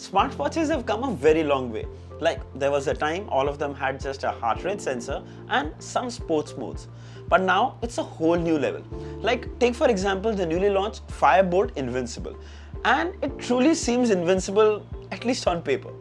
smartwatches have come a very long way. Like, there was a time all of them had just a heart rate sensor and some sports modes. But now it's a whole new level. Like, take for example the newly launched Boltt Invincible. And it truly seems invincible, at least on paper.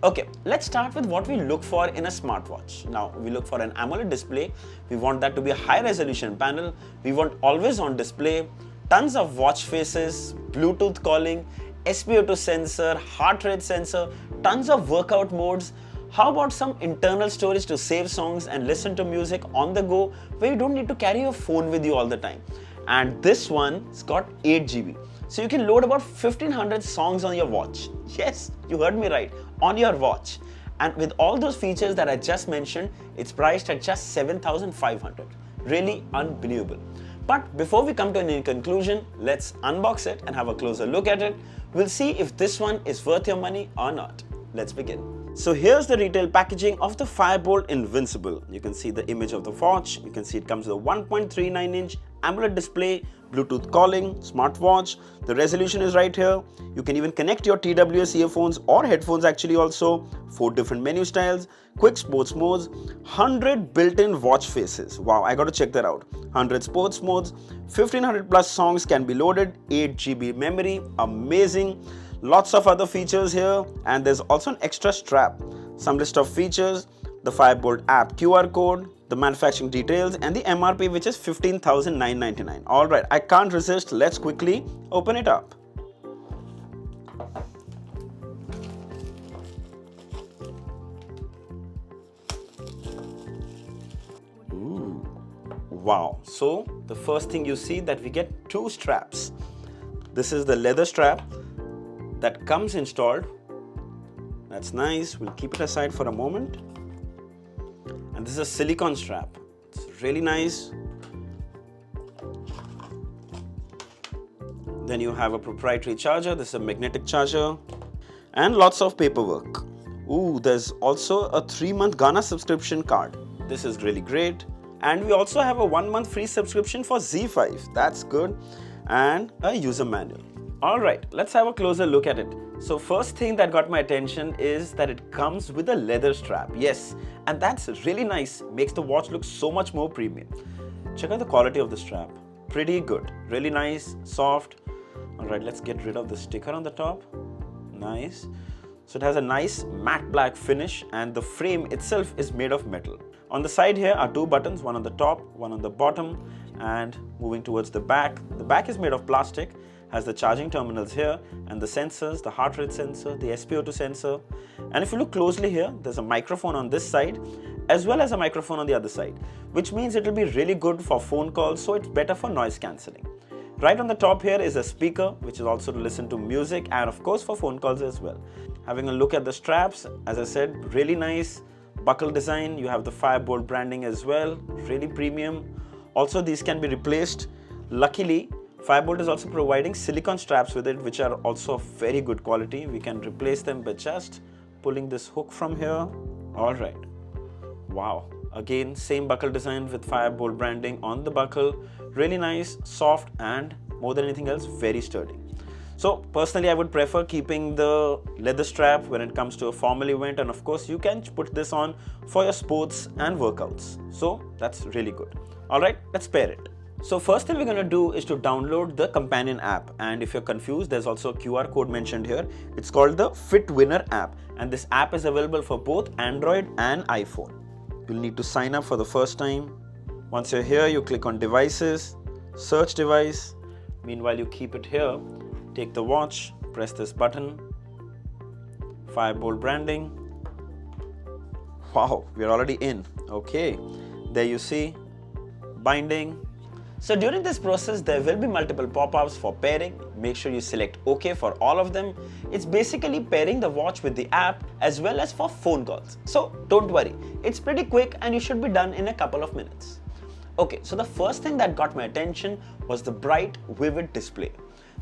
Okay, let's start with what we look for in a smartwatch. Now, we look for an AMOLED display. We want that to be a high resolution panel. We want always on display, tons of watch faces, Bluetooth calling, SpO2 sensor, heart rate sensor, tons of workout modes. How about some internal storage to save songs and listen to music on the go where you don't need to carry your phone with you all the time. And this one's got 8 GB. So you can load about 1500 songs on your watch. Yes, you heard me right, on your watch. And with all those features that I just mentioned, it's priced at just 7,500. Really unbelievable. But before we come to any conclusion, let's unbox it and have a closer look at it. We'll see if this one is worth your money or not. Let's begin. So here's the retail packaging of the Boltt Invincible. You can see the image of the watch. You can see it comes with a 1.39-inch AMOLED display, Bluetooth calling, smartwatch. The resolution is right here. You can even connect your TWS earphones or headphones actually also. 4 different menu styles, quick sports modes, 100 built-in watch faces. Wow, I got to check that out. 100 sports modes, 1500 plus songs can be loaded, 8 GB memory, amazing. Lots of other features here, and there's also an extra strap. Some list of features, the Boltt app QR code, the manufacturing details, and the MRP, which is 15,999. Alright, I can't resist. Let's quickly open it up. Ooh. Wow. So the first thing you see that we get 2 straps. This is the leather strap that comes installed. That's nice. We'll keep it aside for a moment. And this is a silicone strap. It's really nice. Then you have a proprietary charger. This is a magnetic charger. And lots of paperwork. Ooh, there's also a 3-month Ghana subscription card. This is really great. And we also have a 1-month free subscription for Z5. That's good. And a user manual. Alright, let's have a closer look at it. So first thing that got my attention is that it comes with a leather strap. Yes, and that's really nice. Makes the watch look so much more premium. Check out the quality of the strap. Pretty good. Really nice, soft. Alright, let's get rid of the sticker on the top. Nice. So it has a nice matte black finish and the frame itself is made of metal. On the side here are 2 buttons, one on the top, one on the bottom, and moving towards the back. The back is made of plastic. Has the charging terminals here and the sensors, the heart rate sensor, the SpO2 sensor. And if you look closely here, there's a microphone on this side as well as a microphone on the other side, which means it will be really good for phone calls, so it's better for noise cancelling. Right on the top here is a speaker, which is also to listen to music and of course for phone calls as well. Having a look at the straps, as I said, really nice buckle design. You have the Boltt branding as well, really premium. Also, these can be replaced. Luckily, Boltt is also providing silicone straps with it, which are also of very good quality. We can replace them by just pulling this hook from here. Alright. Wow. Again, same buckle design with Boltt branding on the buckle. Really nice, soft, and more than anything else, very sturdy. So personally, I would prefer keeping the leather strap when it comes to a formal event, and of course you can put this on for your sports and workouts. So that's really good. Alright, let's pair it. So first thing we're going to do is to download the companion app, and if you're confused, there's also a QR code mentioned here. It's called the Fit Winner app, and this app is available for both Android and iPhone. You'll need to sign up for the first time. Once you're here, you click on devices, search device. Meanwhile, you keep it here. Take the watch, press this button, Boltt branding. Wow, we're already in. Okay, there you see, binding. So during this process, there will be multiple pop-ups for pairing. Make sure you select OK for all of them. It's basically pairing the watch with the app as well as for phone calls. So don't worry, it's pretty quick and you should be done in a couple of minutes. Okay, so the first thing that got my attention was the bright, vivid display.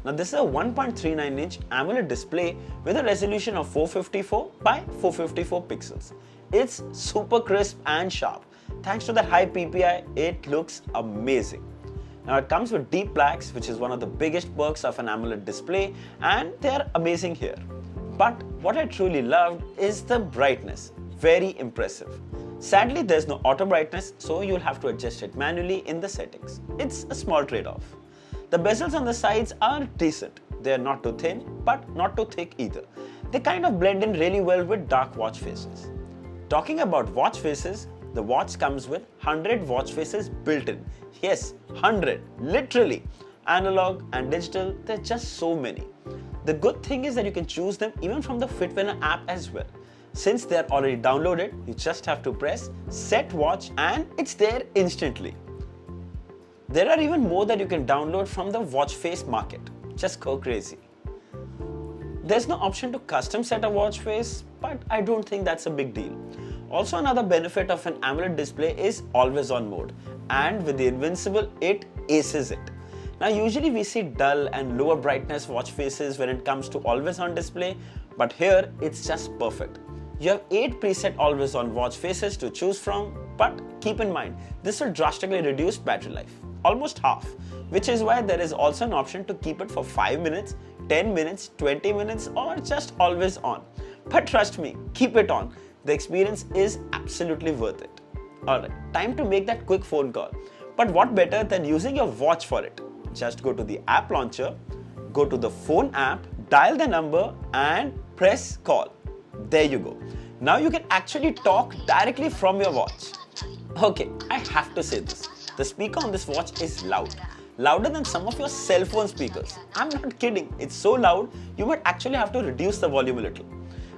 Now this is a 1.39-inch AMOLED display with a resolution of 454 by 454 pixels. It's super crisp and sharp. Thanks to the high PPI, it looks amazing. Now it comes with deep blacks, which is one of the biggest perks of an AMOLED display, and they are amazing here. But what I truly loved is the brightness. Very impressive. Sadly, there's no auto brightness, so you'll have to adjust it manually in the settings. It's a small trade-off. The bezels on the sides are decent. They're not too thin, but not too thick either. They kind of blend in really well with dark watch faces. Talking about watch faces, the watch comes with 100 watch faces built in. Yes, 100, literally. Analog and digital, there are just so many. The good thing is that you can choose them even from the Fitwinner app as well. Since they are already downloaded, you just have to press Set Watch and it's there instantly. There are even more that you can download from the watch face market. Just go crazy. There's no option to custom set a watch face, but I don't think that's a big deal. Also, another benefit of an AMOLED display is always on mode, and with the Invincible, it aces it. Now, usually we see dull and lower brightness watch faces when it comes to always on display, but here it's just perfect. You have 8 preset always on watch faces to choose from, but keep in mind, this will drastically reduce battery life, almost half, which is why there is also an option to keep it for 5 minutes, 10 minutes, 20 minutes, or just always on. But trust me, keep it on. The experience is absolutely worth it. Alright, time to make that quick phone call. But what better than using your watch for it? Just go to the app launcher, go to the phone app, dial the number and press call. There you go. Now you can actually talk directly from your watch. Okay, I have to say this. The speaker on this watch is loud. Louder than some of your cell phone speakers. I'm not kidding. It's so loud, you might actually have to reduce the volume a little.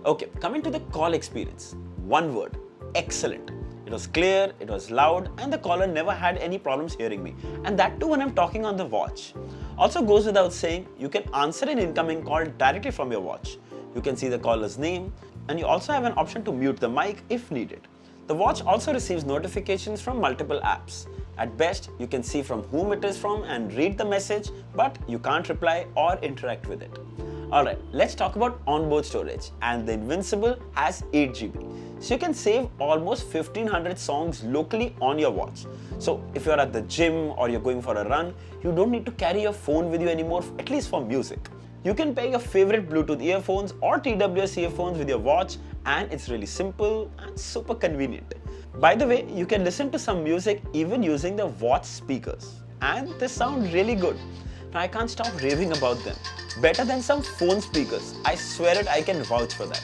Okay, coming to the call experience. One word, excellent. It was clear, it was loud, and the caller never had any problems hearing me. And that too when I'm talking on the watch. Also goes without saying, you can answer an incoming call directly from your watch. You can see the caller's name, and you also have an option to mute the mic if needed. The watch also receives notifications from multiple apps. At best, you can see from whom it is from and read the message, but you can't reply or interact with it. Alright, let's talk about onboard storage, and the Invincible has 8 GB. So you can save almost 1500 songs locally on your watch. So if you're at the gym or you're going for a run, you don't need to carry your phone with you anymore, at least for music. You can pair your favorite Bluetooth earphones or TWS earphones with your watch, and it's really simple and super convenient. By the way, you can listen to some music even using the watch speakers, and they sound really good. Now I can't stop raving about them. Better than some phone speakers. I swear it, I can vouch for that.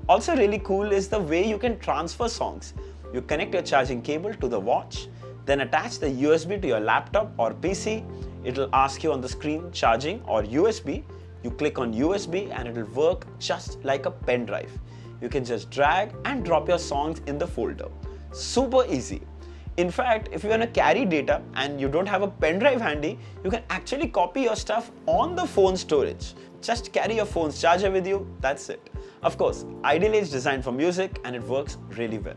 Also really cool is the way you can transfer songs. You connect your charging cable to the watch, then attach the USB to your laptop or PC. It'll ask you on the screen charging or USB. You click on USB and it'll work just like a pen drive. You can just drag and drop your songs in the folder. Super easy. In fact, if you want to carry data and you don't have a pen drive handy, you can actually copy your stuff on the phone storage. Just carry your phone's charger with you, that's it. Of course, ideally it's designed for music and it works really well.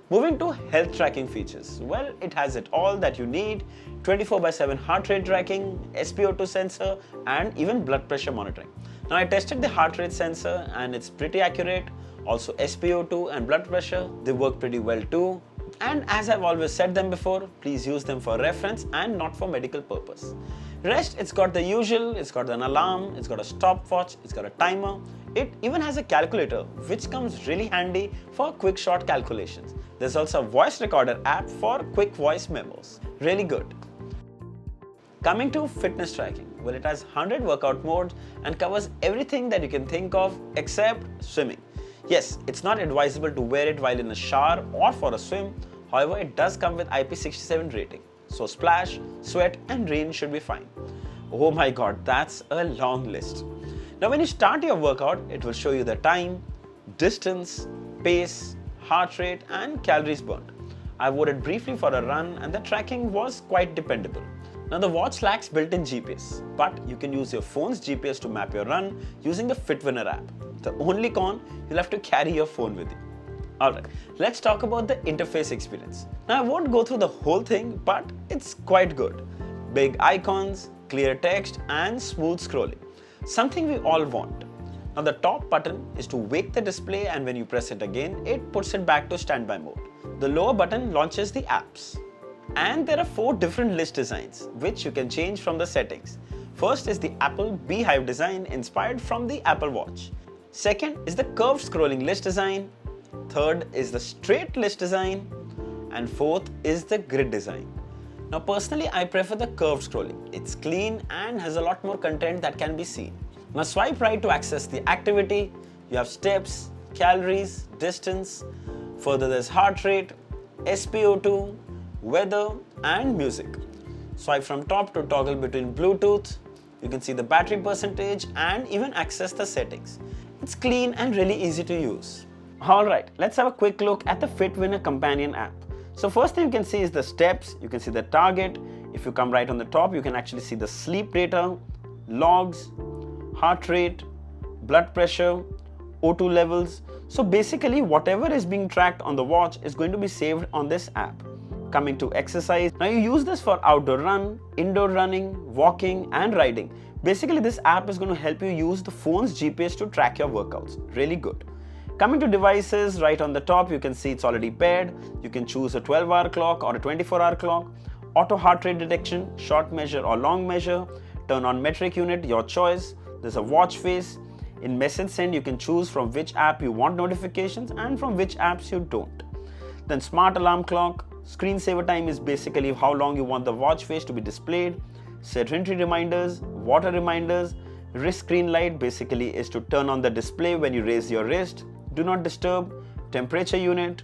Moving to health tracking features. Well, it has it all that you need. 24/7 heart rate tracking, SpO2 sensor, and even blood pressure monitoring. Now I tested the heart rate sensor and it's pretty accurate. Also SpO2 and blood pressure, they work pretty well too. And as I've always said them before, please use them for reference and not for medical purpose. Rest, it's got the usual, it's got an alarm, it's got a stopwatch, it's got a timer. It even has a calculator, which comes really handy for quick short calculations. There's also a voice recorder app for quick voice memos. Really good. Coming to fitness tracking, well, it has 100 workout modes and covers everything that you can think of except swimming. Yes, it's not advisable to wear it while in a shower or for a swim. However, it does come with IP67 rating. So splash, sweat and rain should be fine. Oh my god, that's a long list. Now when you start your workout, it will show you the time, distance, pace, heart rate and calories burned. I wore it briefly for a run and the tracking was quite dependable. Now the watch lacks built-in GPS, but you can use your phone's GPS to map your run using the Fitwinner app. The only con, you'll have to carry your phone with you. Alright, let's talk about the interface experience. Now I won't go through the whole thing, but it's quite good. Big icons, clear text and smooth scrolling. Something we all want. Now the top button is to wake the display and when you press it again, it puts it back to standby mode. The lower button launches the apps. And there are 4 different list designs, which you can change from the settings. First is the Apple beehive design inspired from the Apple Watch. Second is the curved scrolling list design. Third is the straight list design. And fourth is the grid design. Now personally, I prefer the curved scrolling. It's clean and has a lot more content that can be seen. Now swipe right to access the activity. You have steps, calories, distance. Further there's heart rate, SpO2, weather and music. Swipe from top to toggle between Bluetooth. You can see the battery percentage and even access the settings. It's clean and really easy to use. Alright, let's have a quick look at the Fitwinner companion app. So first thing you can see is the steps, you can see the target. If you come right on the top, you can actually see the sleep data, logs, heart rate, blood pressure, O2 levels. So basically whatever is being tracked on the watch is going to be saved on this app. Coming to exercise, now you use this for outdoor run, indoor running, walking and riding. Basically this app is going to help you use the phone's GPS to track your workouts. Really good. Coming to devices, right on the top you can see it's already paired. You can choose a 12-hour clock or a 24-hour clock, auto heart rate detection, short measure or long measure, turn on metric unit, your choice. There's a watch face. In message send you can choose from which app you want notifications and from which apps you don't. Then smart alarm clock. Screensaver time is basically how long you want the watch face to be displayed. Sedentary reminders, water reminders. Wrist screen light basically is to turn on the display when you raise your wrist. Do not disturb. Temperature unit.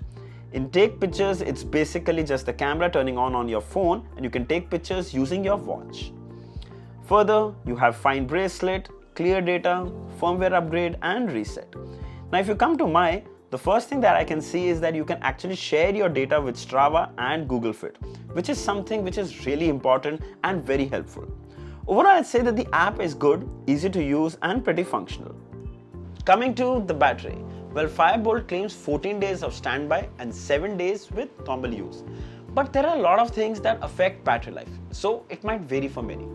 In take pictures, it's basically just the camera turning on your phone and you can take pictures using your watch. Further, you have find bracelet, clear data, firmware upgrade and reset. Now if you come to the first thing that I can see is that you can actually share your data with Strava and Google Fit, which is something which is really important and very helpful. Overall, I'd say that the app is good, easy to use and pretty functional. Coming to the battery, well, Boltt claims 14 days of standby and 7 days with normal use. But there are a lot of things that affect battery life, so it might vary for many.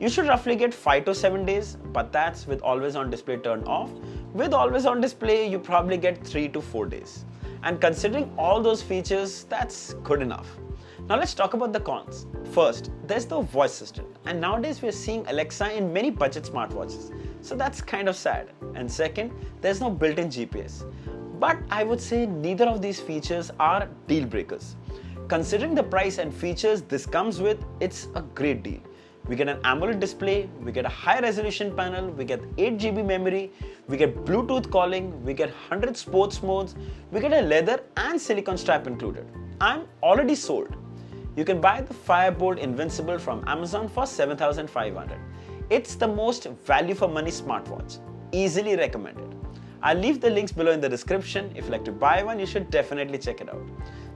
You should roughly get 5 to 7 days, but that's with always on display turned off. With always on display, you probably get 3 to 4 days. And considering all those features, that's good enough. Now let's talk about the cons. First, there's the voice assistant. And nowadays we're seeing Alexa in many budget smartwatches. So that's kind of sad. And second, there's no built-in GPS. But I would say neither of these features are deal breakers. Considering the price and features this comes with, it's a great deal. We get an AMOLED display, we get a high resolution panel, we get 8 GB memory, we get Bluetooth calling, we get 100 sports modes, we get a leather and silicone strap included. I'm already sold. You can buy the Boltt Invincible from Amazon for $7,500. It's the most value for money smartwatch. Easily recommended. I'll leave the links below in the description. If you'd like to buy one, you should definitely check it out.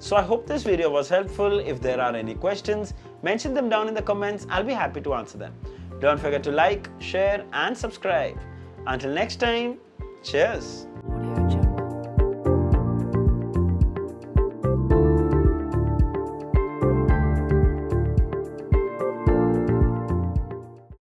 So I hope this video was helpful. If there are any questions, mention them down in the comments. I'll be happy to answer them. Don't forget to like, share and subscribe. Until next time, cheers.